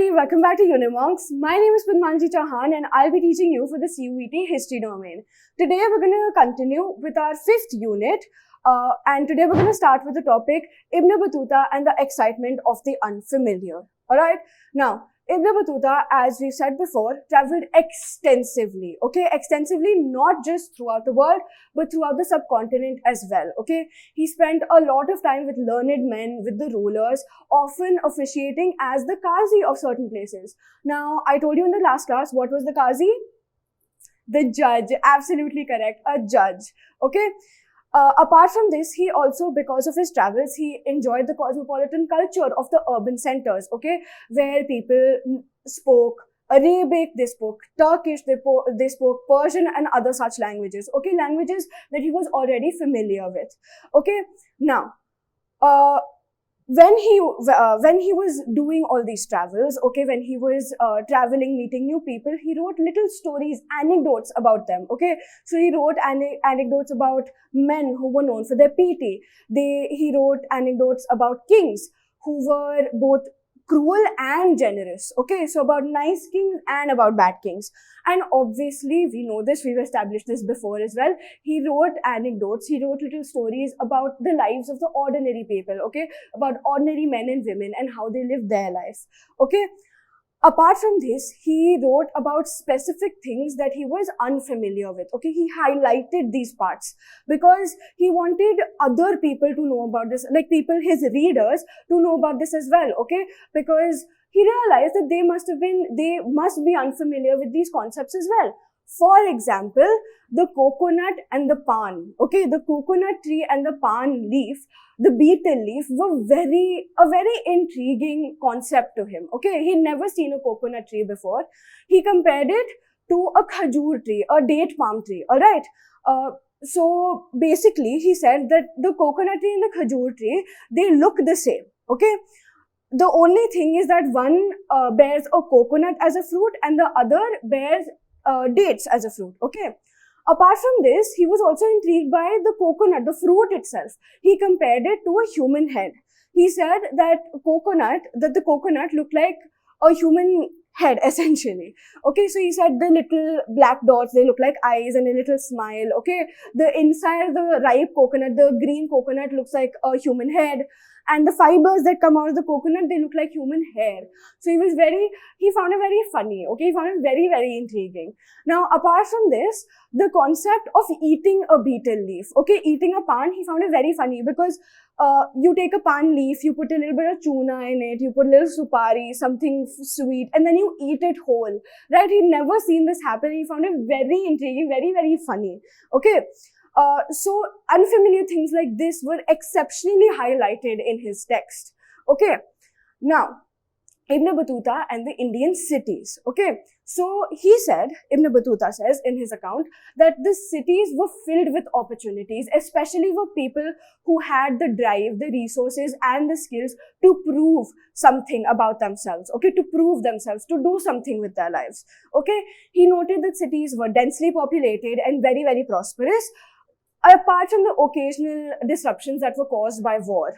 everybody, welcome back to Unimonks. My name is Chauhan and I'll be teaching you for the CUET history domain. Today we're going to continue with our 5th unit and today we're going to start with the topic Ibn Battuta and the excitement of the unfamiliar. Alright, now Ibn Battuta, as we've said before, traveled extensively, extensively not just throughout the world, but throughout the subcontinent as well, He spent a lot of time with learned men, with the rulers, often officiating as the Qazi of certain places. Now, I told you in the last class, what was the Qazi? The judge, absolutely correct, a judge, apart from this, he also, because of his travels, he enjoyed the cosmopolitan culture of the urban centers, where people spoke Arabic, they spoke Turkish, they spoke Persian and other such languages, languages that he was already familiar with, Now, when he was doing all these travels, when he was traveling, meeting new people, he wrote little stories, anecdotes about them, So he wrote anecdotes about men who were known for their piety. He wrote anecdotes about kings who were both cruel and generous, So about nice kings and about bad kings. And obviously, we know this, we've established this before as well. He wrote anecdotes, he wrote little stories about the lives of the ordinary people, About ordinary men and women and how they lived their life, Apart from this, he wrote about specific things that he was unfamiliar with, He highlighted these parts because he wanted other people to know about this, like people, his readers, to know about this as well, Because he realized that they must be unfamiliar with these concepts as well. For example, the coconut and the paan, The coconut tree and the paan leaf, the betel leaf were a very intriguing concept to him, He'd never seen a coconut tree before. He compared it to a khajur tree, a date palm tree, alright? So basically, he said that the coconut tree and the khajur tree, they look the same, The only thing is that one bears a coconut as a fruit and the other bears dates as a fruit, Apart from this, he was also intrigued by the coconut, the fruit itself. He compared it to a human head. He said that the coconut looked like a human head, essentially. So he said the little black dots, they look like eyes and a little smile, The inside of the ripe coconut, the green coconut looks like a human head. And the fibers that come out of the coconut, they look like human hair. So he found it very funny, He found it very, very intriguing. Now, apart from this, the concept of eating a betel leaf, eating a paan, he found it very funny because you take a paan leaf, you put a little bit of tuna in it, you put a little supari, something sweet, and then you eat it whole, right? He'd never seen this happen. He found it very intriguing, very, very funny, So unfamiliar things like this were exceptionally highlighted in his text, Now, Ibn Battuta and the Indian cities, So he said, Ibn Battuta says in his account, that the cities were filled with opportunities, especially for people who had the drive, the resources and the skills to prove something about themselves, to prove themselves, to do something with their lives, He noted that cities were densely populated and very, very prosperous, apart from the occasional disruptions that were caused by war,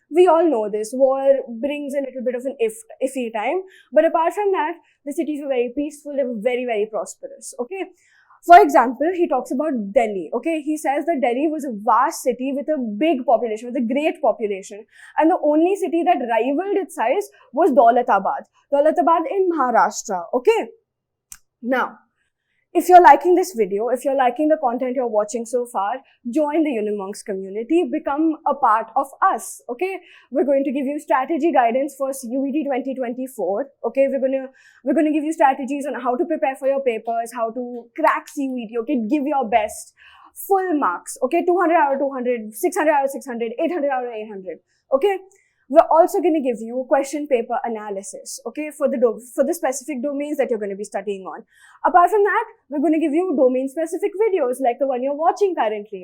We all know this. War brings a little bit of an iffy time. But apart from that, the cities were very peaceful. They were very, very prosperous, For example, he talks about Delhi, He says that Delhi was a vast city with a big population, with a great population. And the only city that rivaled its size was Daulatabad. Daulatabad in Maharashtra, Now, if you're liking this video, if you're liking the content you're watching so far, join the Unimonks community, become a part of us, We're going to give you strategy guidance for CUET 2024, We're going to give you strategies on how to prepare for your papers, how to crack CUET, Give your best, full marks, 200 out of 200, 600 out of 600, 800 out of 800, We're also going to give you question paper analysis, for the specific domains that you're going to be studying on. Apart from that, we're going to give you domain-specific videos like the one you're watching currently,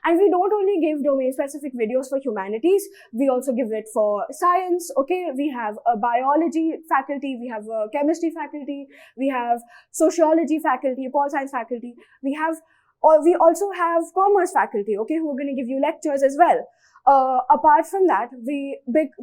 And we don't only give domain-specific videos for humanities, we also give it for science, We have a biology faculty, we have a chemistry faculty, we have sociology faculty, pol science faculty, we have Or we also have commerce faculty, okay, who are going to give you lectures as well. Apart from that,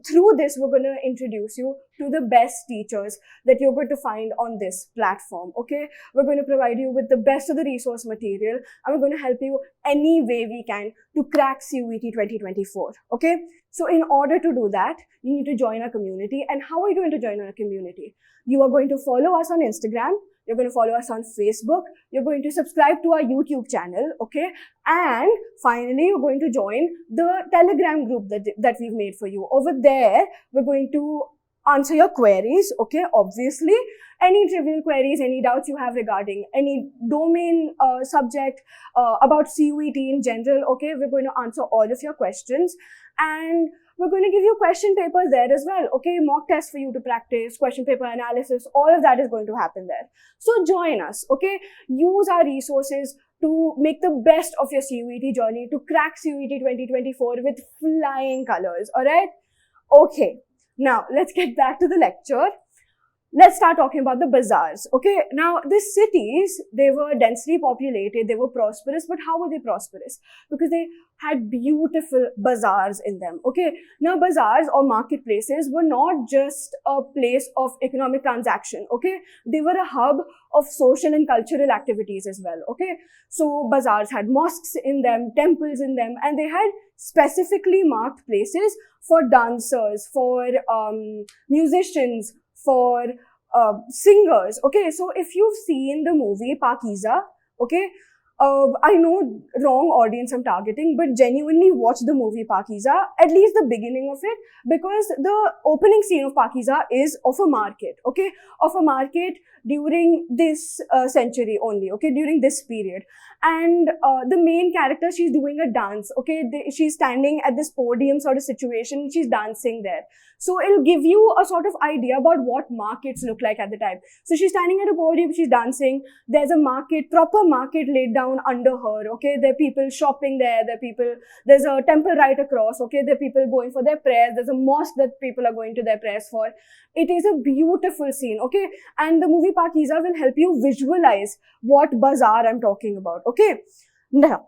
through this, we're going to introduce you to the best teachers that you're going to find on this platform, okay? We're going to provide you with the best of the resource material, and we're going to help you any way we can to crack CUET 2024, okay? So in order to do that, you need to join our community. And how are you going to join our community? You are going to follow us on Instagram. You're going to follow us on Facebook. You're going to subscribe to our YouTube channel, okay? And finally, you're going to join the Telegram group that we've made for you. Over there, we're going to answer your queries, okay? Obviously, any trivial queries, any doubts you have regarding any domain subject, about CUET in general, okay? We're going to answer all of your questions. And we're going to give you question papers there as well, okay? Mock tests for you to practice, question paper analysis, all of that is going to happen there. So join us, okay? Use our resources to make the best of your CUET journey, to crack CUET 2024 with flying colors, alright? Okay, now let's get back to the lecture. Let's start talking about the bazaars, okay? Now, the cities, they were densely populated, they were prosperous, but how were they prosperous? Because they had beautiful bazaars in them, okay? Now, bazaars or marketplaces were not just a place of economic transaction, okay? They were a hub of social and cultural activities as well, okay? So, bazaars had mosques in them, temples in them, and they had specifically marked places for dancers, for musicians, for singers, okay? So if you've seen the movie Pakiza, okay, I know wrong audience I'm targeting, but genuinely watch the movie Pakiza, at least the beginning of it, because the opening scene of Pakiza is of a market, okay, of a market during this century only, okay, during this period. And the main character, she's doing a dance, okay, she's standing at this podium sort of situation, she's dancing there. So it'll give you a sort of idea about what markets look like at the time. So she's standing at a podium, she's dancing, there's a market, proper market laid down under her, okay, there are people shopping there, there's a temple right across, okay, there are people going for their prayers, there's a mosque that people are going to their prayers for. It is a beautiful scene, okay, and the movie Pakiza will help you visualize what bazaar I'm talking about, okay. Now,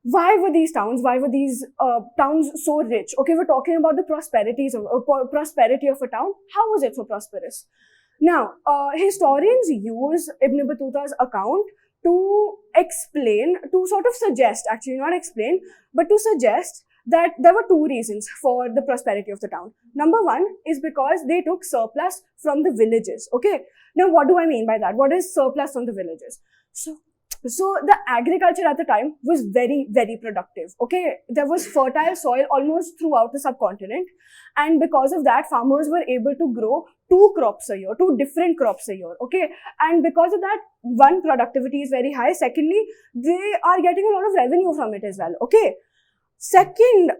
why were these towns so rich? Okay, we're talking about the prosperity of a town. How was it so prosperous? Now, historians use Ibn Battuta's account to sort of suggest, actually not explain, but to suggest that there were two reasons for the prosperity of the town. Number one is because they took surplus from the villages, okay? Now, what do I mean by that? What is surplus from the villages? So the agriculture at the time was very, very productive, okay? There was fertile soil almost throughout the subcontinent. And because of that, farmers were able to grow two different crops a year, okay? And because of that, one, productivity is very high. Secondly, they are getting a lot of revenue from it as well, okay? Second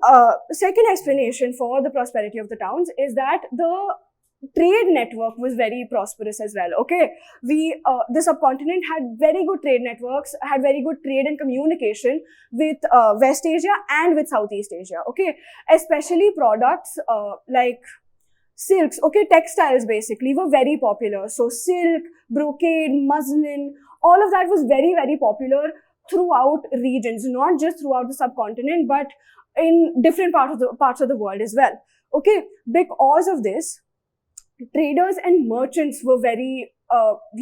explanation for the prosperity of the towns is that the trade network was very prosperous as well, okay? The subcontinent had very good trade networks, had very good trade and communication with West Asia and with Southeast Asia, okay? Especially products like silks, okay? Textiles basically were very popular. So silk, brocade, muslin, all of that was very, very popular throughout regions, not just throughout the subcontinent, but in different parts of the world as well, okay? Because of this, traders and merchants were very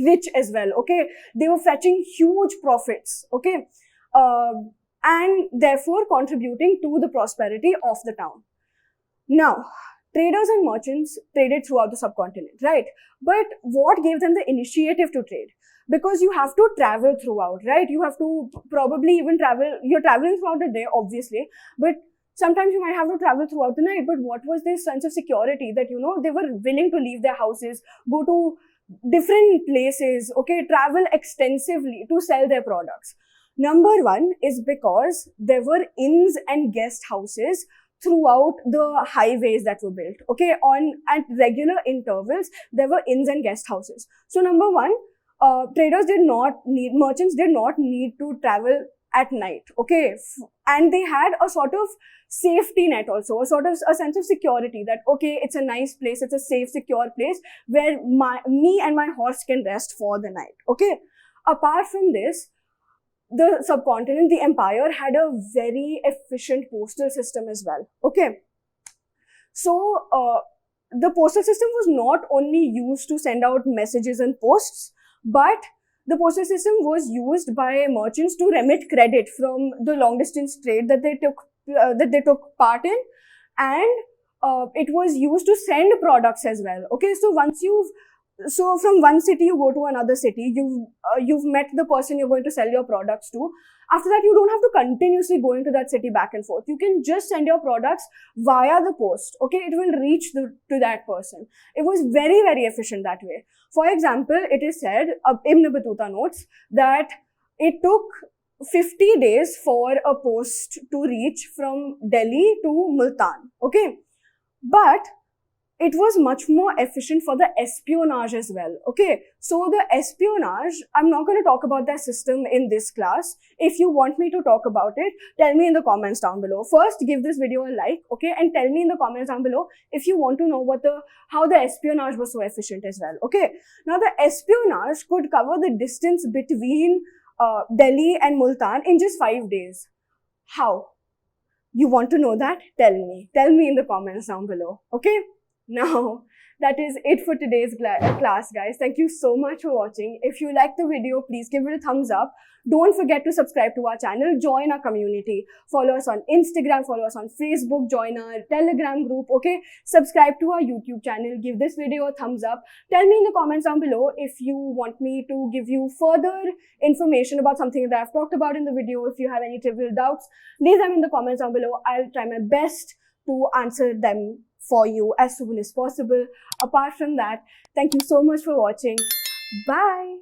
rich as well, okay? They were fetching huge profits, okay? And therefore contributing to the prosperity of the town. Now, traders and merchants traded throughout the subcontinent, right? But what gave them the initiative to trade? Because you have to travel throughout, right? You have to probably even you're traveling throughout the day, obviously, but sometimes you might have to travel throughout the night. But what was this sense of security that, they were willing to leave their houses, go to different places, okay, travel extensively to sell their products? Number one is because there were inns and guest houses throughout the highways that were built, okay? At regular intervals, there were inns and guest houses. So number one, merchants did not need to travel at night, okay? And they had a sort of safety net also, a sense of security that, okay, it's a nice place, it's a safe, secure place where me and my horse can rest for the night, okay? Apart from this, the subcontinent, the empire, had a very efficient postal system as well. Okay. So, the postal system was not only used to send out messages and posts, but the postal system was used by merchants to remit credit from the long distance trade that they took part in, and it was used to send products as well. Okay, so from one city you go to another city, you've met the person you're going to sell your products to. After that, you don't have to continuously go into that city back and forth. You can just send your products via the post. Okay, it will reach to that person. It was very, very efficient that way. For example, it is said, Ibn Battuta notes that it took 50 days for a post to reach from Delhi to Multan. Okay, but it was much more efficient for the espionage as well. Okay, so the espionage, I'm not going to talk about that system in this class. If you want me to talk about it, tell me in the comments down below. First, give this video a like, okay, and tell me in the comments down below if you want to know how the espionage was so efficient as well. Okay, now the espionage could cover the distance between Delhi and Multan in just 5 days. How? You want to know that? Tell me in the comments down below. Okay. Now, that is it for today's class, guys. Thank you so much for watching. If you like the video, please give it a thumbs up. Don't forget to subscribe to our channel, join our community, follow us on Instagram, follow us on Facebook, join our Telegram group, okay? Subscribe to our YouTube channel, give this video a thumbs up. Tell me in the comments down below if you want me to give you further information about something that I've talked about in the video. If you have any trivial doubts, leave them in the comments down below. I'll try my best to answer them for you as soon as possible. Apart from that, thank you so much for watching. Bye.